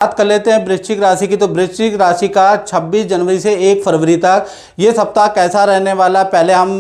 बात कर लेते हैं वृश्चिक राशि की। तो वृश्चिक राशि का 26 जनवरी से 1 फरवरी तक ये सप्ताह कैसा रहने वाला है। पहले हम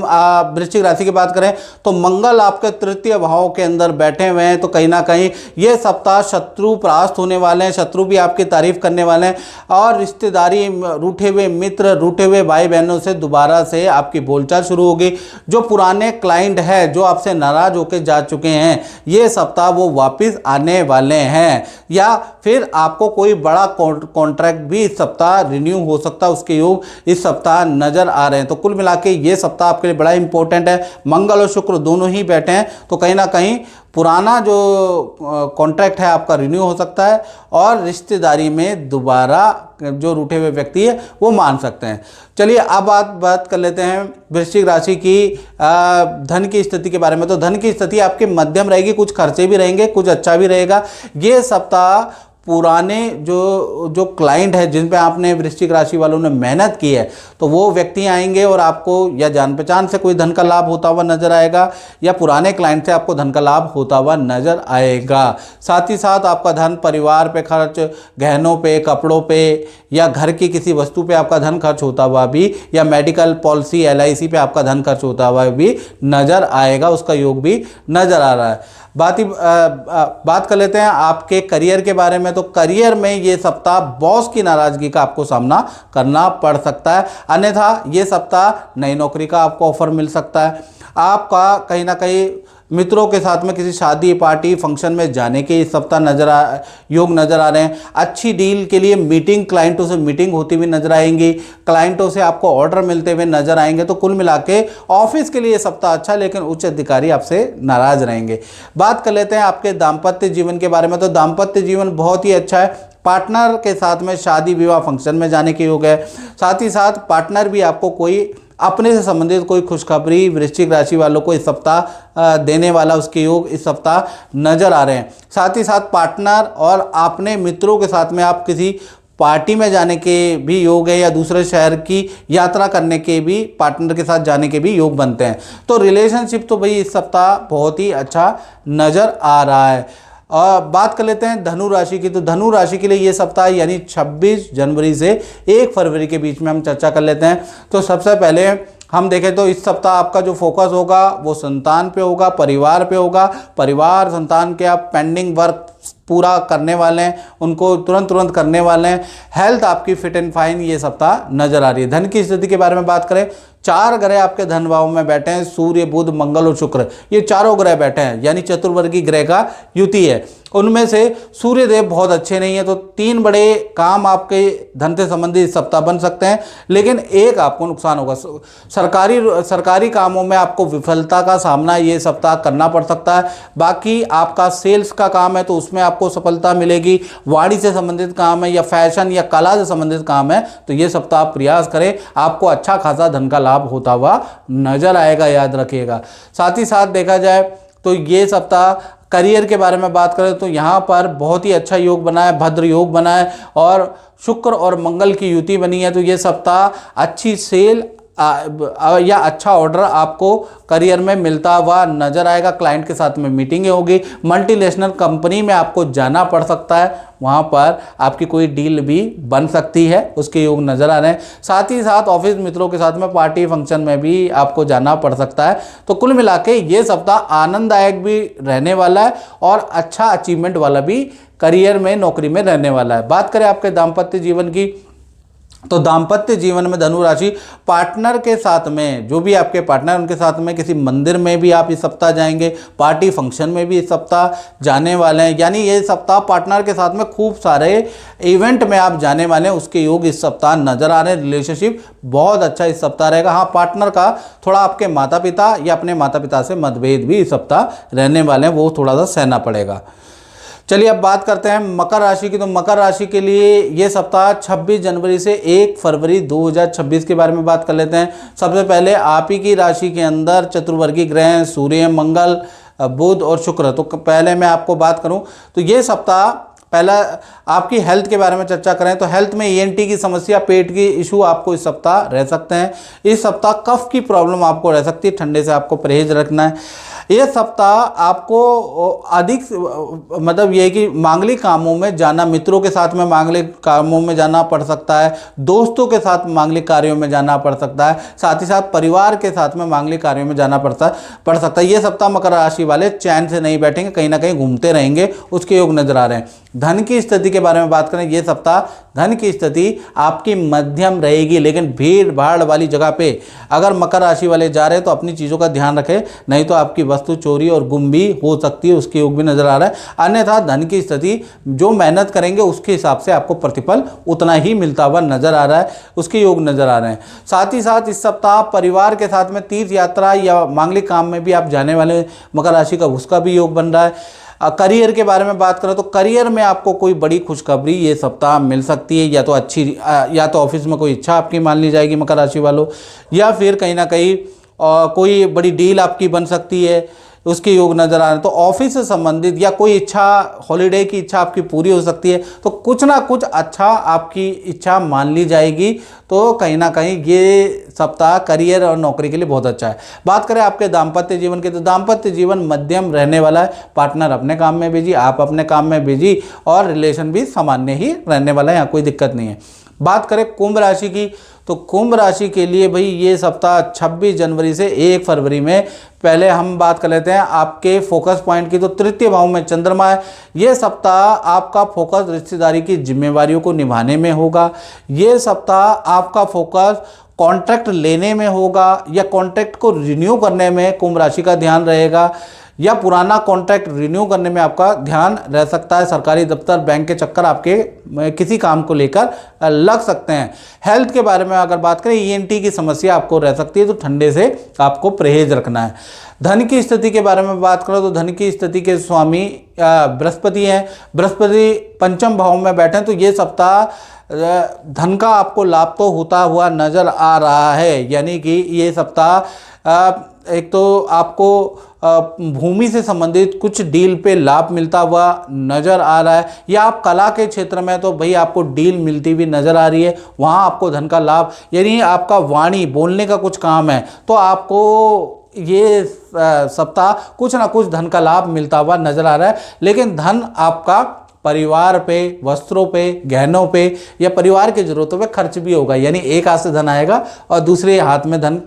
वृश्चिक राशि की बात करें तो मंगल आपके तृतीय भाव के अंदर बैठे हुए हैं, तो कहीं ना कहीं ये सप्ताह शत्रु परास्त होने वाले हैं, शत्रु भी आपकी तारीफ करने वाले हैं और रिश्तेदारी, रूठे हुए मित्र, रूठे हुए भाई बहनों से दोबारा से आपकी बोलचाल शुरू होगी। जो पुराने क्लाइंट है जो आपसे नाराज होकर जा चुके हैं, ये सप्ताह वो वापस आने वाले हैं, या फिर आपको कोई बड़ा कॉन्ट्रैक्ट भी इस सप्ताह रिन्यू हो सकता है, उसके योग इस सप्ताह नजर आ रहे हैं। तो कुल मिला के ये सप्ताह आपके लिए बड़ा इंपॉर्टेंट है। मंगल और शुक्र दोनों ही बैठे हैं, तो कहीं ना कहीं पुराना जो कॉन्ट्रैक्ट है आपका रिन्यू हो सकता है और रिश्तेदारी में दोबारा जो रूठे हुए व्यक्ति है वो मान सकते हैं। चलिए अब बात कर लेते हैं वृश्चिक राशि की धन की स्थिति के बारे में। तो धन की स्थिति आपकी मध्यम रहेगी, कुछ खर्चे भी रहेंगे, कुछ अच्छा भी रहेगा। ये सप्ताह पुराने जो क्लाइंट है जिन पे आपने वृश्चिक राशि वालों ने मेहनत की है, तो वो व्यक्ति आएंगे और आपको या जान पहचान से कोई धन का लाभ होता हुआ नजर आएगा या पुराने क्लाइंट से आपको धन का लाभ होता हुआ नजर आएगा। साथ ही साथ आपका धन परिवार पे खर्च, गहनों पे, कपड़ों पे या घर की किसी वस्तु पे आपका धन खर्च होता हुआ भी, या मेडिकल पॉलिसी LIC पे आपका धन खर्च होता हुआ भी नजर आएगा, उसका योग भी नजर आ रहा है। बात कर लेते हैं आपके करियर के बारे में। तो करियर में ये सप्ताह बॉस की नाराजगी का आपको सामना करना पड़ सकता है, अन्यथा ये सप्ताह नई नौकरी का आपको ऑफर मिल सकता है। आपका कहीं ना कहीं मित्रों के साथ में किसी शादी, पार्टी, फंक्शन में जाने के इस सप्ताह योग नजर आ रहे हैं। अच्छी डील के लिए मीटिंग, क्लाइंटों से मीटिंग होती हुई नजर आएंगी, क्लाइंटों से आपको ऑर्डर मिलते हुए नजर आएंगे। तो कुल मिला के ऑफिस के लिए सप्ताह अच्छा, लेकिन उच्च अधिकारी आपसे नाराज रहेंगे। बात कर लेते हैं आपके दाम्पत्य जीवन के बारे में। तो दाम्पत्य जीवन बहुत ही अच्छा है। पार्टनर के साथ में शादी, विवाह, फंक्शन में जाने के योग है। साथ ही साथ पार्टनर भी आपको कोई अपने से संबंधित कोई खुशखबरी वृश्चिक राशि वालों को इस सप्ताह देने वाला, उसके योग इस सप्ताह नजर आ रहे हैं। साथ ही साथ पार्टनर और अपने मित्रों के साथ में आप किसी पार्टी में जाने के भी योग है, या दूसरे शहर की यात्रा करने के भी, पार्टनर के साथ जाने के भी योग बनते हैं। तो रिलेशनशिप तो भाई इस सप्ताह बहुत ही अच्छा नजर आ रहा है। और बात कर लेते हैं धनु राशि की। तो धनु राशि के लिए ये सप्ताह यानी 26 जनवरी से 1 फरवरी के बीच में हम चर्चा कर लेते हैं। तो सबसे पहले हम देखें तो इस सप्ताह आपका जो फोकस होगा वो संतान पे होगा, परिवार पे होगा। परिवार, संतान के आप पेंडिंग वर्क पूरा करने वाले हैं, उनको तुरंत करने वाले हैं। हेल्थ आपकी फिट एंड फाइन ये सप्ताह नजर आ रही है। धन की स्थिति के बारे में बात करें, 4 ग्रह आपके धन भाव में बैठे हैं, सूर्य, बुध, मंगल और शुक्र, ये चारों ग्रह बैठे हैं, यानी चतुर्वर्गीय ग्रह का युति है। उनमें से सूर्य देव बहुत अच्छे नहीं है, तो 3 बड़े काम आपके धन से संबंधित इस सप्ताह बन सकते हैं, लेकिन एक आपको नुकसान होगा। सरकारी कामों में आपको विफलता का सामना ये सप्ताह करना पड़ सकता है। बाकी आपका सेल्स का काम है तो उसमें आपको सफलता मिलेगी। वाणिज्य से संबंधित काम है या फैशन या कला से संबंधित काम है तो ये सप्ताह आप प्रयास करें, आपको अच्छा खासा धन का लाभ होता हुआ नजर आएगा, याद रखिएगा। साथ ही साथ देखा जाए तो ये सप्ताह करियर के बारे में बात करें तो यहाँ पर बहुत ही अच्छा योग बना है, भद्र योग बना है और शुक्र और मंगल की युति बनी है। तो ये सप्ताह अच्छी सेल या अच्छा ऑर्डर आपको करियर में मिलता हुआ नजर आएगा। क्लाइंट के साथ में मीटिंगें होगी, मल्टीनेशनल कंपनी में आपको जाना पड़ सकता है, वहाँ पर आपकी कोई डील भी बन सकती है, उसके योग नजर आ रहे हैं। साथ ही साथ ऑफिस मित्रों के साथ में पार्टी फंक्शन में भी आपको जाना पड़ सकता है। तो कुल मिला के ये सप्ताह आनंददायक भी रहने वाला है और अच्छा अचीवमेंट वाला भी करियर में, नौकरी में रहने वाला है। बात करें आपके दाम्पत्य जीवन की, तो दाम्पत्य जीवन में धनु राशि पार्टनर के साथ में, जो भी आपके पार्टनर उनके साथ में किसी मंदिर में भी आप इस सप्ताह जाएंगे, पार्टी फंक्शन में भी इस सप्ताह जाने वाले हैं, यानी ये सप्ताह पार्टनर के साथ में खूब सारे इवेंट में आप जाने वाले हैं, उसके योग इस सप्ताह नजर आ रहे हैं। रिलेशनशिप बहुत अच्छा इस सप्ताह रहेगा। हाँ, पार्टनर का थोड़ा आपके माता पिता या अपने माता पिता से मतभेद भी इस सप्ताह रहने वाले हैं, वो थोड़ा सा सहना पड़ेगा। चलिए अब बात करते हैं मकर राशि की। तो मकर राशि के लिए ये सप्ताह 26 जनवरी से 1 फरवरी 2026 के बारे में बात कर लेते हैं। सबसे पहले आप ही की राशि के अंदर चतुर्वर्गीय ग्रह सूर्य, मंगल, बुध और शुक्र। तो पहले मैं आपको बात करूं तो ये सप्ताह, पहला आपकी हेल्थ के बारे में चर्चा करें तो हेल्थ में ENT की समस्या, पेट की इशू आपको इस सप्ताह रह सकते हैं। इस सप्ताह कफ की प्रॉब्लम आपको रह सकती है, ठंडे से आपको परहेज रखना है। ये सप्ताह आपको अधिक मतलब ये कि मांगलिक कामों में जाना, मित्रों के साथ में मांगलिक कामों में जाना पड़ सकता है, दोस्तों के साथ मांगलिक कार्यों में जाना पड़ सकता है, साथ ही साथ परिवार के साथ में मांगलिक कार्यों में जाना पड़ सकता है। ये सप्ताह मकर राशि वाले चैन से नहीं बैठेंगे, कहीं ना कहीं घूमते रहेंगे, उसके योग नजर आ रहे हैं। धन की स्थिति के बारे में बात करें, ये सप्ताह धन की स्थिति आपकी मध्यम रहेगी, लेकिन भीड़ भाड़ वाली जगह पे अगर मकर राशि वाले जा रहे हैं तो अपनी चीज़ों का ध्यान रखें, नहीं तो आपकी वस्तु चोरी और गुम भी हो सकती है, उसके योग भी नजर आ रहा है। अन्यथा धन की स्थिति जो मेहनत करेंगे उसके हिसाब से आपको प्रतिफल उतना ही मिलता हुआ नजर आ रहा है, उसके योग नजर आ रहे हैं। साथ ही साथ इस सप्ताह परिवार के साथ में तीर्थ यात्रा या मांगलिक काम में भी आप जाने वाले मकर राशि का, उसका भी योग बन रहा है। करियर के बारे में बात करें तो करियर में आपको कोई बड़ी खुशखबरी ये सप्ताह मिल सकती है, या तो अच्छी या तो ऑफिस में कोई इच्छा आपकी मान ली जाएगी मकर राशि वालों, या फिर कहीं ना कहीं कोई बड़ी डील आपकी बन सकती है, उसके योग नजर आ रहे हैं। तो ऑफिस से संबंधित या कोई इच्छा, हॉलीडे की इच्छा आपकी पूरी हो सकती है, तो कुछ ना कुछ अच्छा आपकी इच्छा मान ली जाएगी। तो कहीं ना कहीं ये सप्ताह करियर और नौकरी के लिए बहुत अच्छा है। बात करें आपके दाम्पत्य जीवन के, तो दाम्पत्य जीवन मध्यम रहने वाला है। पार्टनर अपने काम में बिजी, आप अपने काम में बिजी, और रिलेशन भी सामान्य ही रहने वाला है, यहाँ कोई दिक्कत नहीं है। बात करें कुंभ राशि की, तो कुंभ राशि के लिए भाई ये सप्ताह 26 जनवरी से 1 फरवरी में, पहले हम बात कर लेते हैं आपके फोकस पॉइंट की। तो तृतीय भाव में चंद्रमा है। ये सप्ताह आपका फोकस रिश्तेदारी की जिम्मेवारियों को निभाने में होगा। ये सप्ताह आपका फोकस कॉन्ट्रैक्ट लेने में होगा, या कॉन्ट्रैक्ट को रिन्यू करने में कुंभ राशि का ध्यान रहेगा, या पुराना कॉन्ट्रैक्ट रिन्यू करने में आपका ध्यान रह सकता है। सरकारी दफ्तर, बैंक के चक्कर आपके किसी काम को लेकर लग सकते हैं। हेल्थ के बारे में अगर बात करें, ईएनटी की समस्या आपको रह सकती है, तो ठंडे से आपको परहेज रखना है। धन की स्थिति के बारे में बात करो तो धन की स्थिति के स्वामी बृहस्पति हैं। बृहस्पति पंचम भाव में बैठे हैं, तो ये सप्ताह धन का आपको लाभ तो होता हुआ नजर आ रहा है। यानी कि ये सप्ताह एक तो आपको भूमि से संबंधित कुछ डील पे लाभ मिलता हुआ नज़र आ रहा है, या आप कला के क्षेत्र में तो भाई आपको डील मिलती हुई नज़र आ रही है, वहाँ आपको धन का लाभ, यानी आपका वाणी बोलने का कुछ काम है तो आपको ये सप्ताह कुछ ना कुछ धन का लाभ मिलता हुआ नज़र आ रहा है। लेकिन धन आपका परिवार पे, वस्त्रों पे, गहनों पे या परिवार की जरूरतों पे खर्च भी होगा, यानी एक हाथ से धन आएगा और दूसरे हाथ में धन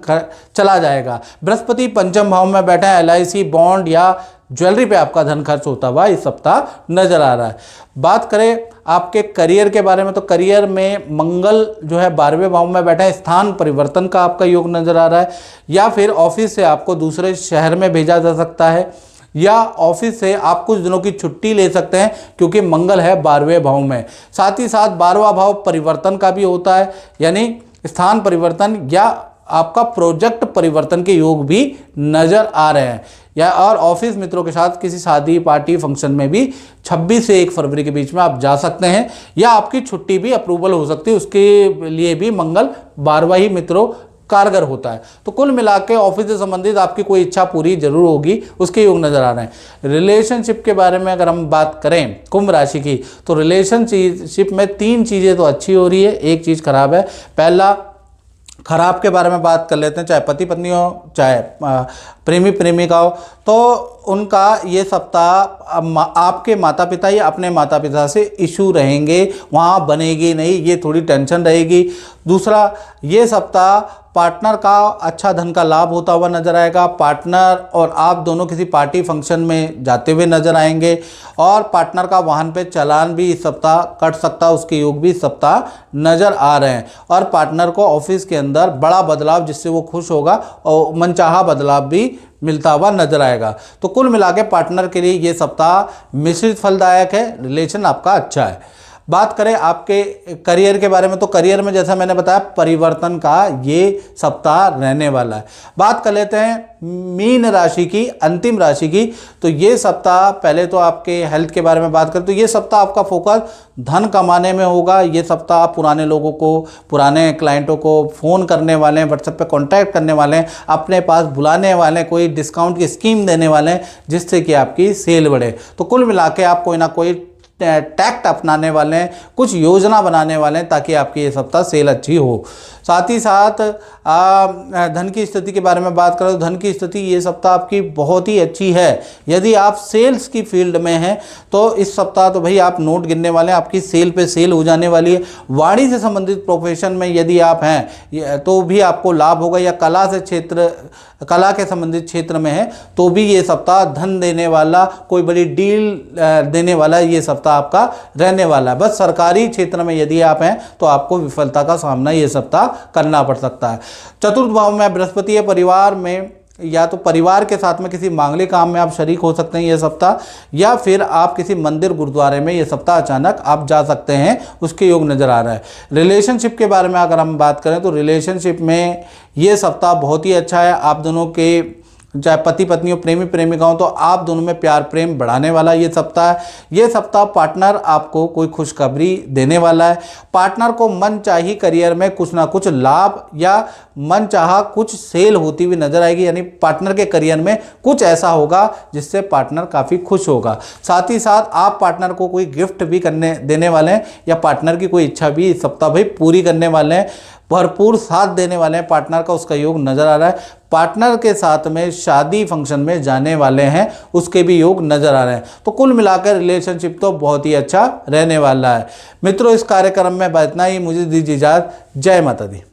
चला जाएगा। बृहस्पति पंचम भाव में बैठा है, LIC, बॉन्ड या ज्वेलरी पे आपका धन खर्च होता हुआ इस सप्ताह नजर आ रहा है। बात करें आपके करियर के बारे में, तो करियर में मंगल जो है 12वें भाव में बैठा है, स्थान परिवर्तन का आपका योग नजर आ रहा है, या फिर ऑफिस से आपको दूसरे शहर में भेजा जा सकता है, या ऑफिस से आप कुछ दिनों की छुट्टी ले सकते हैं क्योंकि मंगल है 12वें भाव में। साथ ही साथ 12वां भाव परिवर्तन का भी होता है, यानी स्थान परिवर्तन या आपका प्रोजेक्ट परिवर्तन के योग भी नजर आ रहे हैं। या और ऑफिस मित्रों के साथ किसी शादी, पार्टी, फंक्शन में भी 26 से 1 फरवरी के बीच में आप जा सकते हैं, या आपकी छुट्टी भी अप्रूवल हो सकती है, उसके लिए भी मंगल 12वां ही मित्रों कारगर होता है। तो कुल मिला के ऑफिस से संबंधित आपकी कोई इच्छा पूरी जरूर होगी, उसके योग नजर आ रहे हैं। रिलेशनशिप के बारे में अगर हम बात करें कुंभ राशि की, तो रिलेशनशिप में 3 चीज़ें तो अच्छी हो रही है, एक चीज़ खराब है। पहला खराब के बारे में बात कर लेते हैं, चाहे पति पत्नी हो, चाहे प्रेमी प्रेमिका हो, तो उनका ये सप्ताह आपके माता पिता या अपने माता पिता से इशू रहेंगे, वहाँ बनेगी नहीं, ये थोड़ी टेंशन रहेगी। दूसरा, ये सप्ताह पार्टनर का अच्छा धन का लाभ होता हुआ नजर आएगा। पार्टनर और आप दोनों किसी पार्टी फंक्शन में जाते हुए नजर आएंगे, और पार्टनर का वाहन पे चालान भी इस सप्ताह कट सकता है, उसके योग भी इस सप्ताह नजर आ रहे हैं। और पार्टनर को ऑफिस के अंदर बड़ा बदलाव जिससे वो खुश होगा और मनचाहा बदलाव भी मिलता हुआ नजर आएगा। तो कुल मिला के पार्टनर के लिए ये सप्ताह मिश्रित फलदायक है, रिलेशन आपका अच्छा है। बात करें आपके करियर के बारे में, तो करियर में जैसा मैंने बताया परिवर्तन का ये सप्ताह रहने वाला है। बात कर लेते हैं मीन राशि की, अंतिम राशि की, तो ये सप्ताह पहले तो आपके हेल्थ के बारे में बात करें तो ये सप्ताह आपका फोकस धन कमाने में होगा। ये सप्ताह पुराने लोगों को, पुराने क्लाइंटों को फ़ोन करने वाले हैं, व्हाट्सएप पे कांटेक्ट करने वाले हैं, अपने पास बुलाने वाले हैं, कोई डिस्काउंट की स्कीम देने वाले हैं जिससे कि आपकी सेल बढ़े। तो कुल मिला के आप कोई ना कोई टैक्ट अपनाने वाले हैं, कुछ योजना बनाने वाले हैं ताकि आपकी ये सप्ताह सेल अच्छी हो। साथ ही साथ धन की स्थिति के बारे में बात करें तो धन की स्थिति ये सप्ताह आपकी बहुत ही अच्छी है। यदि आप सेल्स की फील्ड में हैं तो इस सप्ताह तो भाई आप नोट गिनने वाले हैं, आपकी सेल पे सेल हो जाने वाली है। वाणी से संबंधित प्रोफेशन में यदि आप हैं तो भी आपको लाभ होगा, या कला के संबंधित क्षेत्र में है तो भी ये सप्ताह धन देने वाला, कोई बड़ी डील देने वाला ये सप्ताह आपका रहने वाला है। बस सरकारी क्षेत्र में यदि आप हैं तो आपको विफलता का सामना ये सप्ताह करना पड़ सकता है। चतुर्थ भाव में बृहस्पति है, परिवार में या तो परिवार के साथ में किसी मांगलिक काम में आप शरीक हो सकते हैं ये सप्ताह, या फिर आप किसी मंदिर गुरुद्वारे में ये सप्ताह अचानक आप जा सकते हैं, उसके योग नज़र आ रहा है। रिलेशनशिप के बारे में अगर हम बात करें तो रिलेशनशिप में ये सप्ताह बहुत ही अच्छा है। आप दोनों के चाहे पति पत्नी हो, प्रेमी प्रेमिका हो, तो आप दोनों में प्यार प्रेम बढ़ाने वाला ये सप्ताह है। ये सप्ताह पार्टनर आपको कोई खुशखबरी देने वाला है। पार्टनर को मनचाही करियर में कुछ ना कुछ लाभ या मनचाहा कुछ सेल होती हुई नजर आएगी, यानी पार्टनर के करियर में कुछ ऐसा होगा जिससे पार्टनर काफ़ी खुश होगा। साथ ही साथ आप पार्टनर को कोई गिफ्ट भी देने वाले हैं, या पार्टनर की कोई इच्छा भी इस सप्ताह भाई पूरी करने वाले हैं, भरपूर साथ देने वाले हैं पार्टनर का, उसका योग नज़र आ रहा है। पार्टनर के साथ में शादी फंक्शन में जाने वाले हैं, उसके भी योग नज़र आ रहे हैं। तो कुल मिलाकर रिलेशनशिप तो बहुत ही अच्छा रहने वाला है। मित्रों, इस कार्यक्रम में इतना ही, मुझे दीजिए इजाज़त। जय माता दी।